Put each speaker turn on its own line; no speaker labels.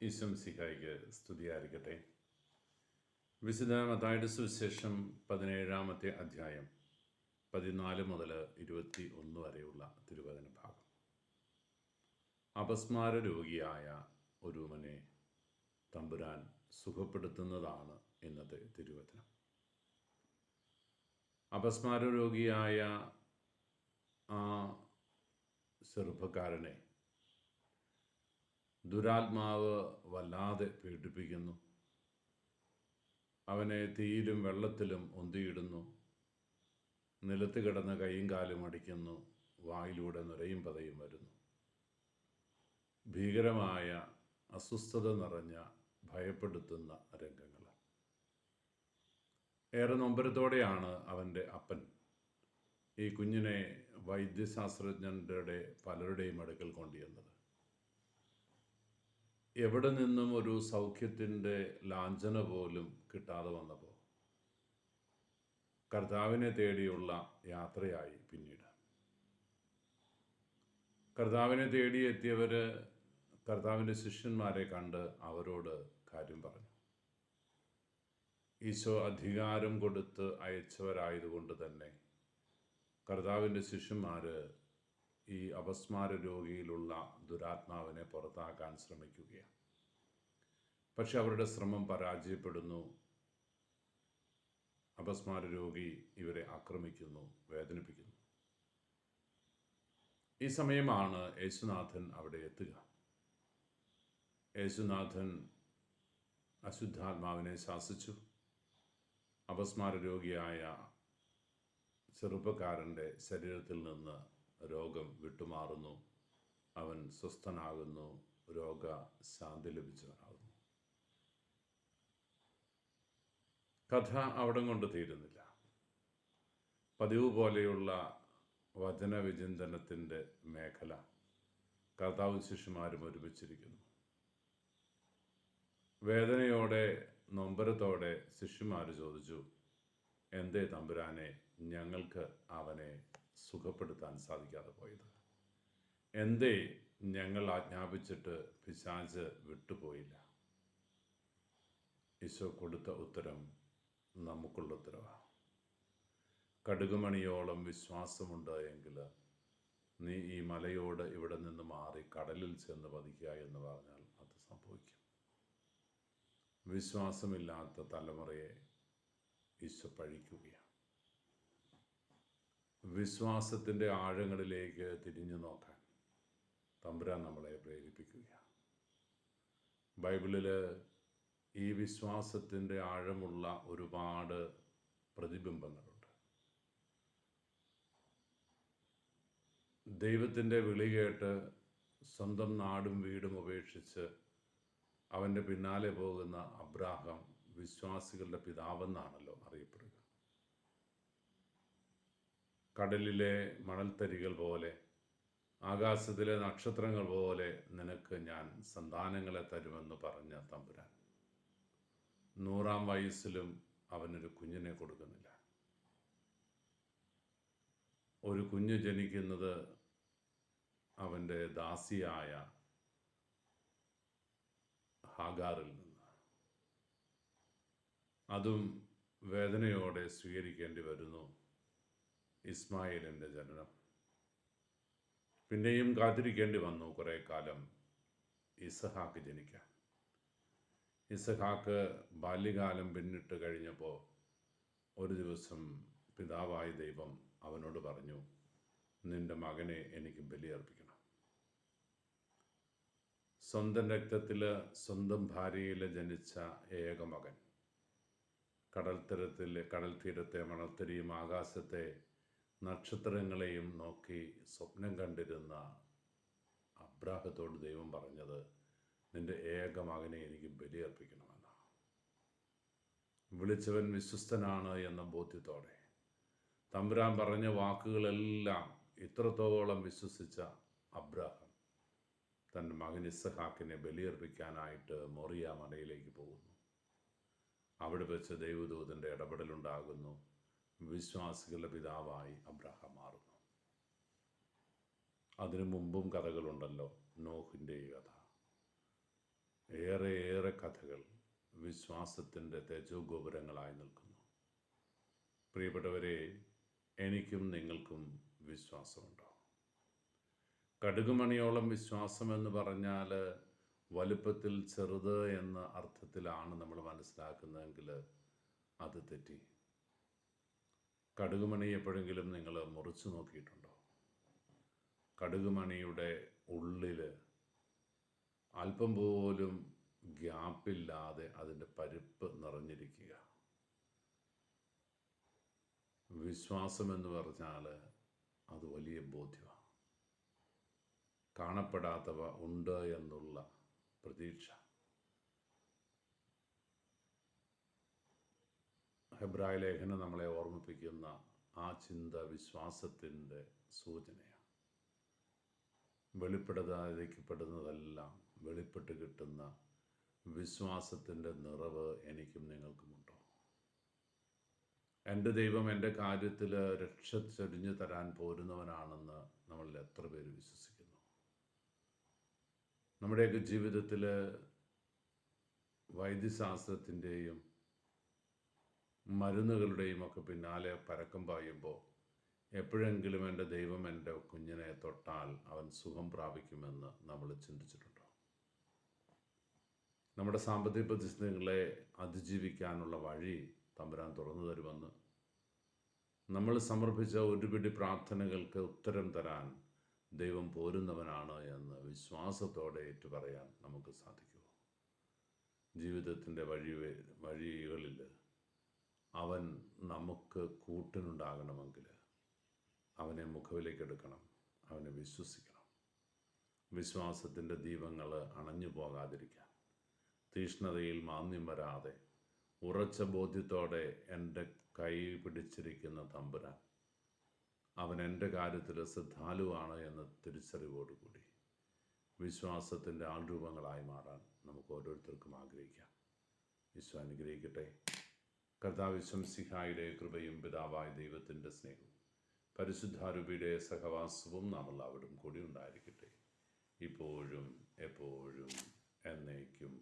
ഈശംസിഹായിക്ക് സ്തുതിയായിരിക്കട്ടെ. വിശുദ്ധ മത്തായിയുടെ സുവിശേഷം 17-ാമത്തെ അധ്യായം 14 മുതൽ 21 വരെയുള്ള തിരുവചന ഭാഗം. അപസ്മാര രോഗിയായ ഒരുവനെ തമ്പുരാൻ സുഖപ്പെടുത്തുന്നതാണ് ഇന്നത്തെ തിരുവചനം. അപസ്മാര രോഗിയായ ആ ചെറുപ്പക്കാരനെ ദുരാത്മാവ് വല്ലാതെ പീഡിപ്പിക്കുന്നു. അവനെ തീയിലും വെള്ളത്തിലും ഒന്തിയിടുന്നു. നിലത്ത് കിടന്ന് കൈയും കാലും അടിക്കുന്നു. വായിലൂടെ നുരയും പതയും വരുന്നു. ഭീകരമായ അസ്വസ്ഥത നിറഞ്ഞ ഭയപ്പെടുത്തുന്ന രംഗങ്ങൾ. ഏറെ നൊമ്പരത്തോടെയാണ് അവൻ്റെ അപ്പൻ ഈ കുഞ്ഞിനെ വൈദ്യശാസ്ത്രജ്ഞരുടെ പലരുടെയും അടുക്കൽ കൊണ്ടുവന്നത്. എവിടെ നിന്നും ഒരു സൗഖ്യത്തിൻ്റെ ലാഞ്ചന പോലും കിട്ടാതെ വന്നപ്പോൾ കർത്താവിനെ തേടിയുള്ള യാത്രയായി. പിന്നീട് കർത്താവിനെ തേടി എത്തിയവർ കർത്താവിൻ്റെ ശിഷ്യന്മാരെ കണ്ട് അവരോട് കാര്യം പറഞ്ഞു. ഈശോ അധികാരം കൊടുത്ത് അയച്ചവരായതുകൊണ്ട് തന്നെ കർത്താവിൻ്റെ ശിഷ്യന്മാർ ഈ അപസ്മാര രോഗിയിലുള്ള ദുരാത്മാവിനെ പുറത്താക്കാൻ ശ്രമിക്കുകയാണ്. പക്ഷെ അവരുടെ ശ്രമം പരാജയപ്പെടുന്നു. അപസ്മാര രോഗി ഇവരെ ആക്രമിക്കുന്നു, വേദനിപ്പിക്കുന്നു. ഈ സമയമാണ് യേശുനാഥൻ അവിടെ എത്തുക. യേശുനാഥൻ അശുദ്ധാത്മാവിനെ ശാസിച്ചു. അപസ്മാര രോഗിയായ ചെറുപ്പക്കാരൻ്റെ ശരീരത്തിൽ നിന്ന് രോഗം വിട്ടുമാറുന്നു. അവൻ സ്വസ്ഥനാകുന്നു. രോഗശാന്തി ലഭിച്ചവനാകുന്നു. കഥ അവിടം കൊണ്ട് തീരുന്നില്ല. പതിവ് പോലെയുള്ള വചനവിചിന്തനത്തിൻ്റെ മേഖല കർത്താവും ശിഷ്യന്മാരും ഒരുമിച്ചിരിക്കുന്നു. വേദനയോടെ നൊമ്പരത്തോടെ ശിഷ്യന്മാർ ചോദിച്ചു, എന്തേ തമ്പുരാനെ ഞങ്ങൾക്ക് അവനെ സുഖപ്പെടുത്താൻ സാധിക്കാതെ പോയത്? എന്തേ ഞങ്ങൾ ആജ്ഞാപിച്ചിട്ട് പിശാച് വിട്ടുപോയില്ല? ഈശോ കൊടുത്ത ഉത്തരം നമുക്കുള്ള ഉത്തരവാണ്. കടുകുമണിയോളം വിശ്വാസമുണ്ട് എങ്കിൽ നീ ഈ മലയോട് ഇവിടെ നിന്ന് മാറി കടലിൽ ചെന്ന് പതിക്കുക എന്ന് പറഞ്ഞാൽ അത് സംഭവിക്കും. വിശ്വാസമില്ലാത്ത തലമുറയെ ഈശോ പഴിക്കുകയാണ്. വിശ്വാസത്തിൻ്റെ ആഴങ്ങളിലേക്ക് തിരിഞ്ഞു നോക്കാൻ തമ്പുരാൻ നമ്മളെ പ്രേരിപ്പിക്കുകയാണ്. ബൈബിളിൽ ഈ വിശ്വാസത്തിൻ്റെ ആഴമുള്ള ഒരുപാട് പ്രതിബിംബങ്ങളുണ്ട്. ദൈവത്തിൻ്റെ വിളി കേട്ട് സ്വന്തം നാടും വീടും ഉപേക്ഷിച്ച് അവൻ്റെ പിന്നാലെ പോകുന്ന അബ്രാഹാം വിശ്വാസികളുടെ പിതാവെന്നാണല്ലോ അറിയപ്പെടുക. കടലിലെ മണൽത്തരികൾ പോലെ, ആകാശത്തിലെ നക്ഷത്രങ്ങൾ പോലെ നിനക്ക് ഞാൻ സന്താനങ്ങളെ തരുമെന്ന് പറഞ്ഞ തമ്പുരാൻ 100-ാം വയസ്സിലും അവനൊരു കുഞ്ഞിനെ കൊടുക്കുന്നില്ല. ഒരു കുഞ്ഞ് ജനിക്കുന്നത് അവൻ്റെ ദാസിയായ ഹാഗാറിൽ നിന്ന്. അതും വേദനയോടെ സ്വീകരിക്കേണ്ടി വരുന്നു ഇസ്മായിലിൻ്റെ ജനനം. പിന്നെയും കാത്തിരിക്കേണ്ടി വന്നു കുറേ കാലം ഇസഹാക്ക് ജനിക്കാൻ. ഇസഹാക്ക് ബാല്യകാലം പിന്നിട്ട് കഴിഞ്ഞപ്പോൾ ഒരു ദിവസം പിതാവായ ദൈവം അവനോട് പറഞ്ഞു, നിന്റെ മകനെ എനിക്ക് ബലിയർപ്പിക്കണം. സ്വന്തം രക്തത്തിൽ സ്വന്തം ഭാര്യയിൽ ജനിച്ച ഏക മകൻ, കടൽ തീരത്തെ മണൽത്തരിയും ആകാശത്തെ നക്ഷത്രങ്ങളെയും നോക്കി സ്വപ്നം കണ്ടിരുന്ന അബ്രാഹത്തോട് ദൈവം പറഞ്ഞത്, നിന്റെ ഏക മകനെ എനിക്ക് ബലിയർപ്പിക്കണമെന്നാണ്. വിളിച്ചവൻ വിശ്വസ്തനാണ് എന്ന ബോധ്യത്തോടെ തമ്പുരാൻ പറഞ്ഞ വാക്കുകളെല്ലാം ഇത്രത്തോളം വിശ്വസിച്ച അബ്രാഹാം തൻ്റെ മകൻ ഇസഹാക്കിനെ ബലിയർപ്പിക്കാനായിട്ട് മോറിയ മലയിലേക്ക് പോകുന്നു. അവിടെ വെച്ച് ദൈവദൂതൻ്റെ ഇടപെടലുണ്ടാകുന്നു. വിശ്വാസികളുടെ പിതാവായി അബ്രാഹാം മാറുന്നു. അതിനു മുമ്പും കഥകളുണ്ടല്ലോ. നോഹിൻ്റെ കഥ, ഏറെ കഥകൾ വിശ്വാസത്തിൻ്റെ തേജോഗോപുരങ്ങളായി നിൽക്കുന്നു. പ്രിയപ്പെട്ടവരെ, എനിക്കും നിങ്ങൾക്കും വിശ്വാസമുണ്ടോ? കടുകുമണിയോളം വിശ്വാസം എന്ന് പറഞ്ഞാൽ വലുപ്പത്തിൽ ചെറുത് എന്ന അർത്ഥത്തിലാണ് നമ്മൾ മനസ്സിലാക്കുന്നതെങ്കിൽ അത് തെറ്റി. കടുകുമണി എപ്പോഴെങ്കിലും നിങ്ങൾ മുറിച്ചു നോക്കിയിട്ടുണ്ടോ? കടുകുമണിയുടെ ഉള്ളിൽ അല്പം പോലും ഗ്യാപ്പില്ലാതെ അതിൻ്റെ പരിപ്പ് നിറഞ്ഞിരിക്കുക. വിശ്വാസം എന്ന് പറഞ്ഞാൽ അത് വലിയ ബോധ്യമാണ്. കാണപ്പെടാത്തവ ഉണ്ട് എന്നുള്ള പ്രതീക്ഷ. ഹെബ്രായ ലേഖനം നമ്മളെ ഓർമ്മിപ്പിക്കുന്ന ആ ചിന്ത വിശ്വാസത്തിൻ്റെ സൂചനയാണ്. വെളിപ്പെടുത്താതിരിക്കപ്പെടുന്നതെല്ലാം വെളിപ്പെട്ട് കിട്ടുന്ന വിശ്വാസത്തിൻ്റെ നിറവ് എനിക്കും നിങ്ങൾക്കുമുണ്ടോ? എൻ്റെ ദൈവം എൻ്റെ കാര്യത്തിൽ രക്ഷ ചൊരിഞ്ഞു തരാൻ പോരുന്നവനാണെന്ന് നമ്മളിൽ എത്ര പേര് വിശ്വസിക്കുന്നു? നമ്മുടെയൊക്കെ ജീവിതത്തിൽ വൈദ്യശാസ്ത്രത്തിൻ്റെയും മരുന്നുകളുടെയും ഒക്കെ പിന്നാലെ പരക്കം പായുമ്പോൾ എപ്പോഴെങ്കിലും എൻ്റെ ദൈവം എൻ്റെ കുഞ്ഞിനെ തൊട്ടാൽ അവൻ സുഖം പ്രാപിക്കുമെന്ന് നമ്മൾ ചിന്തിച്ചിട്ടുണ്ടോ? നമ്മുടെ സാമ്പത്തിക പ്രതിസന്ധികളെ അതിജീവിക്കാനുള്ള വഴി തമ്പുരാൻ തുറന്നു തരുമെന്ന്, നമ്മൾ സമർപ്പിച്ച ഒരുപിടി പ്രാർത്ഥനകൾക്ക് ഉത്തരം തരാൻ ദൈവം പോരുന്നവനാണ് എന്ന് വിശ്വാസത്തോടെ ഏറ്റുപറയാൻ നമുക്ക് സാധിക്കുമോ? ജീവിതത്തിൻ്റെ വഴികളിൽ അവൻ നമുക്ക് കൂട്ടിനുണ്ടാകണമെങ്കിൽ അവനെ മുഖവിലേക്കെടുക്കണം, അവനെ വിശ്വസിക്കണം. വിശ്വാസത്തിൻ്റെ ദീപങ്ങൾ അണഞ്ഞു പോകാതിരിക്കാൻ, തീഷ്ണതയിൽ മാന്യം വരാതെ ഉറച്ച ബോധ്യത്തോടെ എൻ്റെ കൈ പിടിച്ചിരിക്കുന്ന തമ്പുരാൻ അവൻ എൻ്റെ കാര്യത്തിൽ ശ്രദ്ധാലുവാണ് എന്ന തിരിച്ചറിവോടുകൂടി വിശ്വാസത്തിൻ്റെ ആൾരൂപങ്ങളായി മാറാൻ നമുക്ക് ഓരോരുത്തർക്കും ആഗ്രഹിക്കാം. ഈശോ അനുഗ്രഹിക്കട്ടെ. കർത്താവ് മിശിഹായുടെ കൃപയും പിതാവായ ദൈവത്തിൻ്റെ സ്നേഹവും പരിശുദ്ധാരൂപിയുടെ സഹവാസവും നാം എല്ലാവരും കൂടി ഉണ്ടായിരിക്കട്ടെ, ഇപ്പോഴും എപ്പോഴും എന്നേക്കും.